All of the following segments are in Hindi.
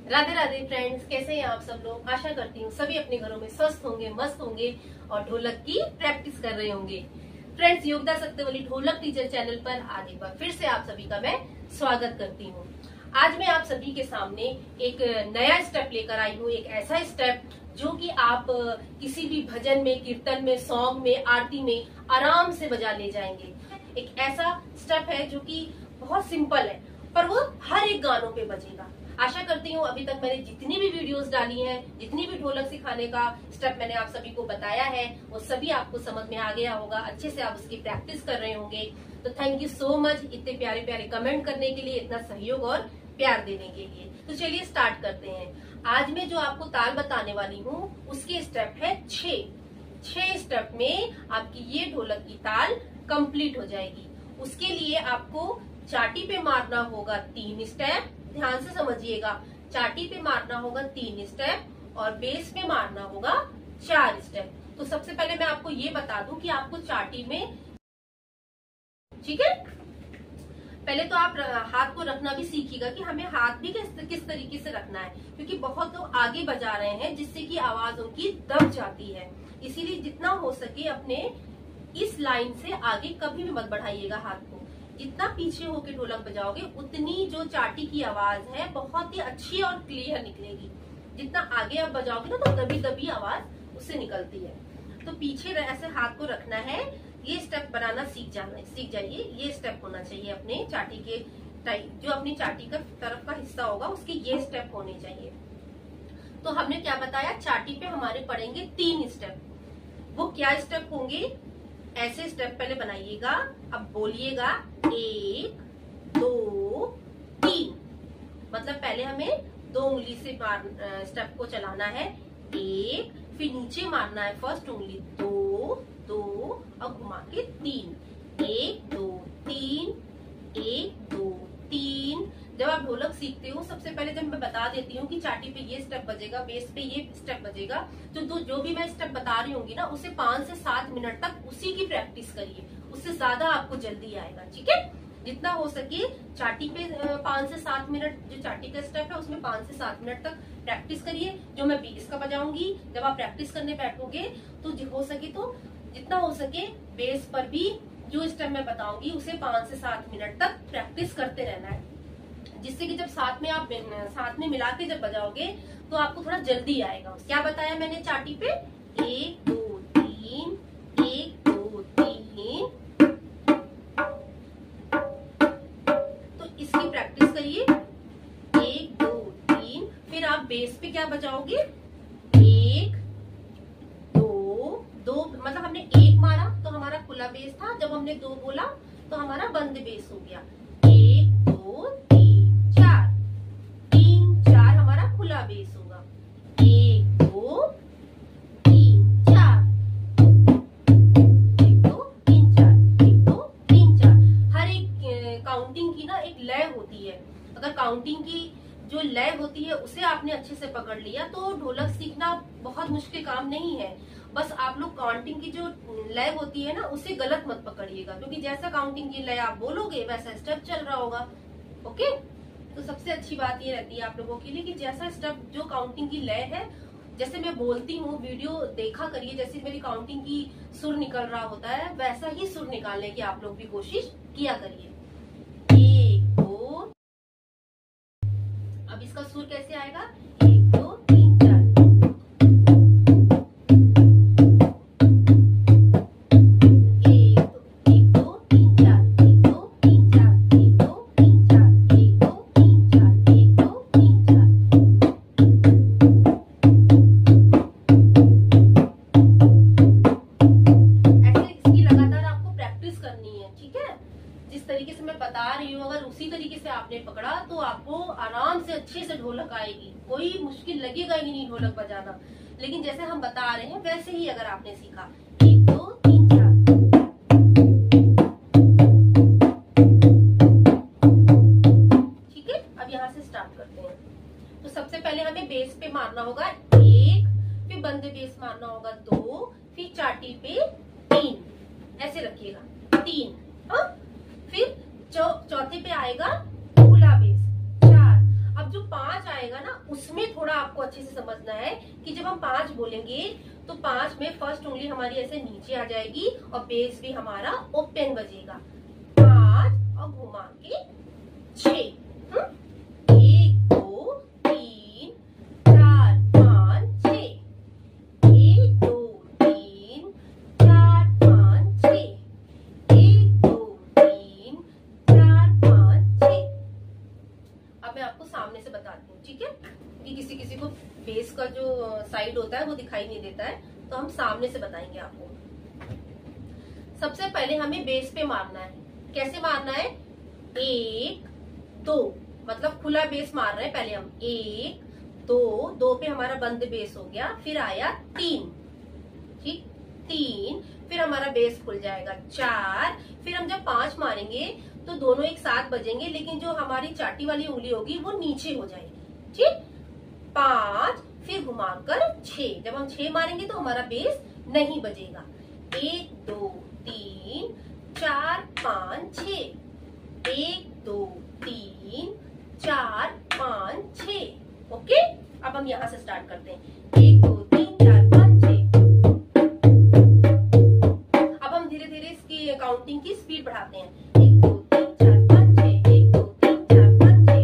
राधे राधे फ्रेंड्स, कैसे हैं आप सब लोग। आशा करती हूँ सभी अपने घरों में स्वस्थ होंगे, मस्त होंगे और ढोलक की प्रैक्टिस कर रहे होंगे। फ्रेंड्स, योगदा सत्यवली ढोलक टीचर चैनल पर आज एक बार फिर से आप सभी का मैं स्वागत करती हूँ। आज मैं आप सभी के सामने एक नया स्टेप लेकर आई हूँ, एक ऐसा स्टेप जो कि आप किसी भी भजन में, कीर्तन में, सॉन्ग में, आरती में आराम से बजा ले जाएंगे। एक ऐसा स्टेप है जो कि बहुत सिंपल है पर वो हर एक गानों पे बजेगा। आशा करती हूँ अभी तक मैंने जितनी भी वीडियोस डाली हैं, जितनी भी ढोलक सिखाने का स्टेप मैंने आप सभी को बताया है, वो सभी आपको समझ में आ गया होगा। अच्छे से आप उसकी प्रैक्टिस कर रहे होंगे। तो थैंक यू सो मच इतने प्यारे प्यारे कमेंट करने के लिए, इतना सहयोग और प्यार देने के लिए। तो चलिए स्टार्ट करते हैं। आज मैं जो आपको ताल बताने वाली हूँ उसके स्टेप है 6 स्टेप में आपकी ये ढोलक की ताल कंप्लीट हो जाएगी। उसके लिए आपको चाटी पे मारना होगा 3 स्टेप। ध्यान से समझिएगा, चाटी पे मारना होगा 3 स्टेप और बेस पे मारना होगा 4 स्टेप। तो सबसे पहले मैं आपको ये बता दूं कि आपको चाटी में, ठीक है, पहले तो आप हाथ को रखना भी सीखिएगा कि हमें हाथ भी किस तरीके से रखना है, क्योंकि बहुत लोग आगे बजा रहे हैं जिससे कि आवाज उनकी दब जाती है। इसीलिए जितना हो सके अपने इस लाइन से आगे कभी भी मत बढ़ाइएगा हाथ को। जितना पीछे होके ढोलक बजाओगे उतनी जो चाटी की आवाज है बहुत ही अच्छी और क्लियर निकलेगी। जितना आगे आप बजाओगे ना तो दबी दबी आवाज उससे निकलती है। तो पीछे ऐसे हाथ को रखना है। ये स्टेप बनाना सीख जाइए। ये स्टेप होना चाहिए अपने चाटी के जो अपनी चाटी का तरफ का हिस्सा होगा उसके ये स्टेप होने चाहिए। तो हमने क्या बताया, चाटी पे हमारे पड़ेंगे 3 स्टेप। वो क्या स्टेप होंगे, ऐसे स्टेप पहले बनाइएगा। अब बोलिएगा 1 2 3। मतलब पहले हमें 2 उंगली से स्टेप को चलाना है। 1, फिर नीचे मारना है फर्स्ट उंगली 2 2 और घुमा के 3। 1 2 3 1 2 3। जब आप ढोलक सीखते हो सबसे पहले जब मैं बता देती हूँ कि चाटी पे ये स्टेप बजेगा, बेस पे ये स्टेप बजेगा, तो जो भी मैं स्टेप बता रही होंगी ना उसे 5 से 7 मिनट तक उसी की प्रैक्टिस करिए। उससे ज्यादा आपको जल्दी आएगा, ठीक है। जितना हो सके चाटी पे 5 से 7 मिनट, जो चाटी का स्टेप है उसमें 5 से 7 मिनट तक प्रैक्टिस करिए। जो मैं बेस का बजाऊंगी, जब आप प्रैक्टिस करने बैठोगे तो हो सके तो जितना हो सके बेस पर भी जो स्टेप मैं बताऊंगी उसे 5 से 7 मिनट तक प्रैक्टिस करते रहना है, जिससे कि जब साथ में मिला के जब बजाओगे तो आपको थोड़ा जल्दी आएगा। क्या बताया मैंने चाटी पे, 1 2 3 1 2 3। तो इसकी प्रैक्टिस करिए 1 2 3। फिर आप बेस पे क्या बजाओगे, 1 2 मतलब हमने 1 मारा तो हमारा खुला बेस था, जब हमने 2 बोला तो हमारा बंद बेस हो गया। 1 2 3 4 3 4 हमारा खुला बेस होगा। 1 2 3 4 1 2 3 4 1 2 3 4। हर एक काउंटिंग की ना एक लय होती है। अगर काउंटिंग की जो लय होती है उसे आपने अच्छे से पकड़ लिया तो ढोलक सीखना बहुत मुश्किल काम नहीं है। बस आप लोग काउंटिंग की जो लय होती है ना उसे गलत मत पकड़िएगा, क्योंकि जैसा काउंटिंग की लय आप बोलोगे वैसा स्टेप चल रहा होगा। ओके, तो सबसे अच्छी बात ये रहती है आप लोगों के लिए कि जैसा स्टेप जो काउंटिंग की लय है, जैसे मैं बोलती हूँ वीडियो देखा करिए, जैसे मेरी काउंटिंग की सुर निकल रहा होता है वैसा ही सुर निकालने की आप लोग भी कोशिश किया करिए। 1 2। अब इसका सुर कैसे आएगा, 1 2 3 4। 1 2 3 4 1 2 3 4 1 2 3 4 1 2 3 4 1 2 3 4। ऐसे इसकी लगातार आपको प्रैक्टिस करनी है, ठीक है। जिस तरीके से मैं बता रही हूँ अगर उसी तरीके से आपने पकड़ा तो आपको आराम से अच्छे से ढोलक आएगी। कोई मुश्किल लगेगा ही नहीं ढोलक बजाना। लेकिन जैसे हम बता रहे हैं वैसे ही अगर आपने सीखा 1 2 3 4। ठीक है, अब यहाँ से स्टार्ट करते हैं। तो सबसे पहले हमें बेस पे मारना होगा 1, फिर बंद बेस मारना होगा 2, फिर चाटी पे 3। ऐसे रखिएगा 3। फिर चौथे पे आएगा खुला बेस 4। अब जो 5 आएगा ना, उसमें थोड़ा आपको अच्छे से समझना है कि जब हम 5 बोलेंगे तो 5 में फर्स्ट उंगली हमारी ऐसे नीचे आ जाएगी और बेस भी हमारा ओपन बजेगा। 5 और घुमा के 6। 1 2 3 4 5 6। 1 2 3 4 5 6। 1 2 3 4 5 6। अब मैं आपको सामने से बताती हूँ, ठीक है, कि किसी किसी को बेस का जो साइड होता है वो दिखाई नहीं देता है, तो हम सामने से बताएंगे आपको। सबसे पहले हमें बेस पे मारना है। कैसे मारना है? 1 2, मतलब खुला बेस मार रहे हैं पहले हम। 1 2 2 पे हमारा बंद बेस हो गया, फिर आया 3, ठीक, 3, फिर हमारा बेस खुल जाएगा 4। फिर हम जब 5 मारेंगे तो दोनों एक साथ बजेंगे, लेकिन जो हमारी चाटी वाली उंगली होगी वो नीचे हो जाएगी, ठीक। 5, फिर घुमाकर 6। जब हम 6 मारेंगे तो हमारा बेस नहीं बजेगा। 1 2 3 4 5 6। 1 2 3 4 5 6। ओके, अब हम यहाँ से स्टार्ट करते हैं। 1 2 3 4 5 6। अब हम धीरे धीरे इसकी काउंटिंग की स्पीड बढ़ाते हैं। 1 2 3 4 5 6। 1 2 3 4 5 6।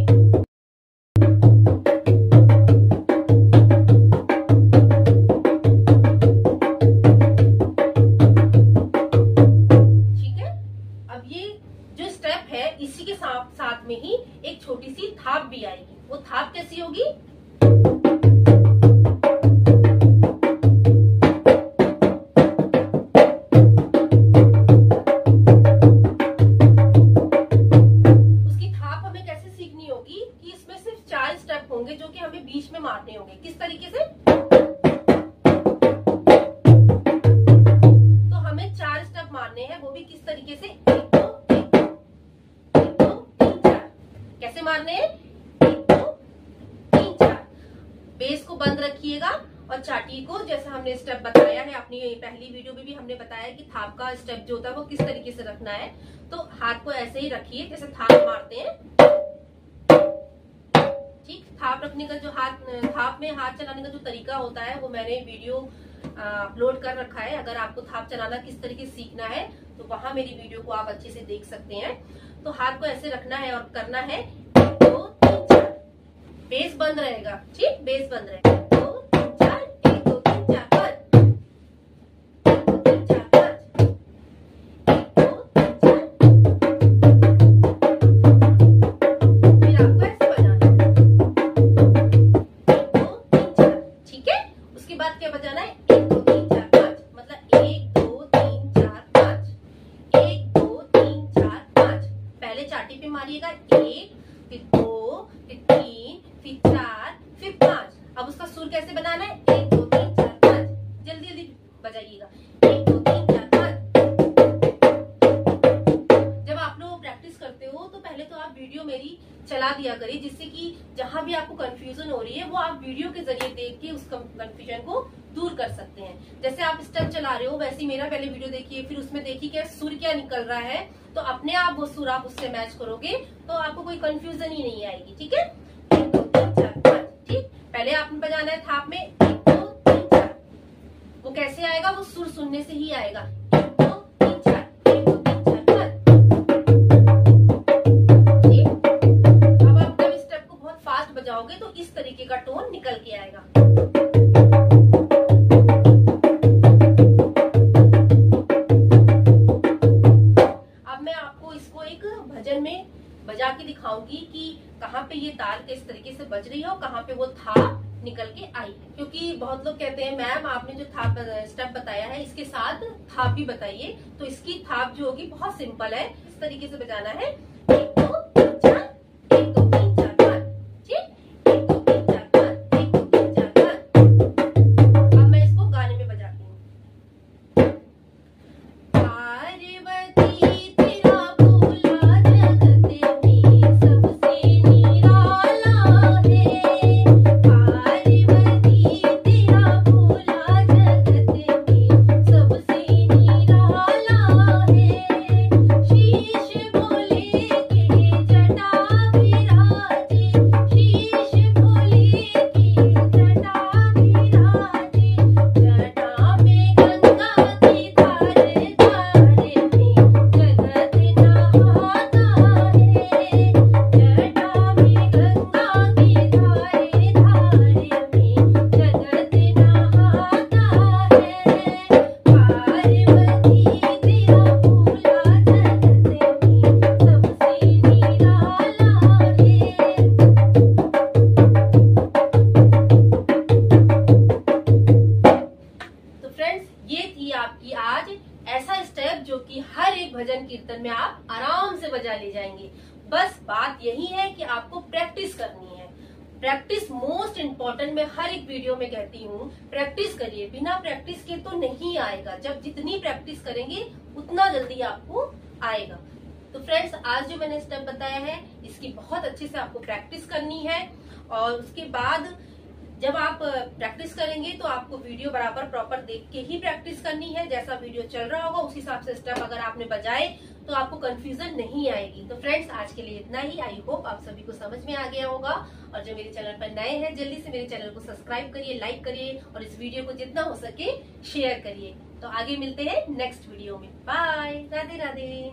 ठीक है, अब ये जो स्टेप है इसी के साथ साथ में ही एक छोटी सी थाप भी आएगी। वो थाप कैसी होगी? उसकी थाप हमें कैसे सीखनी होगी कि इसमें सिर्फ 4 स्टेप होंगे जो कि हमें बीच में मारने होंगे। किस तरीके से? तो हमें 4 स्टेप मारने हैं, वो भी किस तरीके से? 1 2 1 2 3 4। कैसे मारने हैं? 1 2 3 4। बेस को बंद रखिएगा और चाटी को, जैसा हमने स्टेप बताया है अपनी पहली वीडियो में भी हमने बताया कि थाप का स्टेप जो होता है वो किस तरीके से रखना है। तो हाथ को ऐसे ही रखिए जैसे थाप मारते हैं, ठीक। थाप रखने का जो थाप में हाथ चलाने का जो तरीका होता है वो मैंने वीडियो अपलोड कर रखा है। अगर आपको थाप चलाना किस तरीके से सीखना है तो वहां मेरी वीडियो को आप अच्छे से देख सकते हैं। तो हाथ को ऐसे रखना है और करना है 1 2 3 4। बेस बंद रहेगा, ठीक, बेस बंद रहेगा। 1 2 3 4 1 2 3 4 5। 1 2 3 4 5। 1 2 3 4। फिर आपको ऐसे बजाना है 1 2 3 4, ठीक है। उसके बाद क्या बजाना है? 1 2 3 4 5, मतलब 1 2 3 4 5। 1 2 3 4 5। पहले चाटी पे मारिएगा 1, फिर 2, फिर 3, फिर 4, फिर 5। अब उसका सुर कैसे बनाना है? 1 2 3 4 5। जल्दी जल्दी बजाइएगा 1 2 3 4 5। जब आप लोग प्रैक्टिस करते हो तो पहले तो आप वीडियो मेरी चला दिया करिए, जिससे कि जहां भी आपको कंफ्यूजन हो रही है वो आप वीडियो के जरिए देख के उस कंफ्यूजन को दूर कर सकते हैं। जैसे आप स्टेप चला रहे हो वैसे मेरा पहले वीडियो देखिए, फिर उसमें देखिए क्या सुर क्या निकल रहा है, तो अपने आप वो सुर आप उससे मैच करोगे तो आपको कोई कंफ्यूजन ही नहीं आएगी, ठीक है। 1 2 3 4 5, ठीक। पहले आपने बजाना है थाप में 1 2 3 4। वो कैसे आएगा? वो सुर सुनने से ही आएगा। 1 2 3 4 1 2 3 4 5, ठीक। अब आप जब स्टेप को बहुत फास्ट बजाओगे तो इस तरीके का टोन निकल के आएगा। भजन में बजा के दिखाऊंगी कि कहाँ पे ये ताल किस तरीके से बज रही है और कहाँ पे वो थाप निकल के आई है। क्योंकि बहुत लोग कहते हैं मैम आपने जो थाप स्टेप बताया है इसके साथ थाप भी बताइए, तो इसकी थाप जो होगी बहुत सिंपल है। इस तरीके से बजाना है 1 2 3 4 1 2 3 4 5, ठीक। 1 2 3 4 5 1 2 3 4 5। अब मैं इसको गाने में बजाती हूँ। पार्वती तेरा भोला जगत में सबसे निराला है। पार्वती तेरा भोला जगत में सबसे निराला है। शीश बोले के जटा प्रैक्टिस मोस्ट इम्पोर्टेंट। मैं हर एक वीडियो में कहती हूँ प्रैक्टिस करिए, बिना प्रैक्टिस के तो नहीं आएगा। जब जितनी प्रैक्टिस करेंगे उतना जल्दी आपको आएगा। तो फ्रेंड्स, आज जो मैंने स्टेप बताया है इसकी बहुत अच्छे से आपको प्रैक्टिस करनी है, और उसके बाद जब आप प्रैक्टिस करेंगे तो आपको वीडियो बराबर प्रॉपर देख के ही प्रैक्टिस करनी है। जैसा वीडियो चल रहा होगा उस हिसाब से स्टेप अगर आपने बजाए तो आपको कंफ्यूजन नहीं आएगी। तो फ्रेंड्स, आज के लिए इतना ही। आई होप आप सभी को समझ में आ गया होगा। और जो मेरे चैनल पर नए हैं जल्दी से मेरे चैनल को सब्सक्राइब करिए, लाइक करिए और इस वीडियो को जितना हो सके शेयर करिए। तो आगे मिलते हैं नेक्स्ट वीडियो में। बाय, राधे राधे।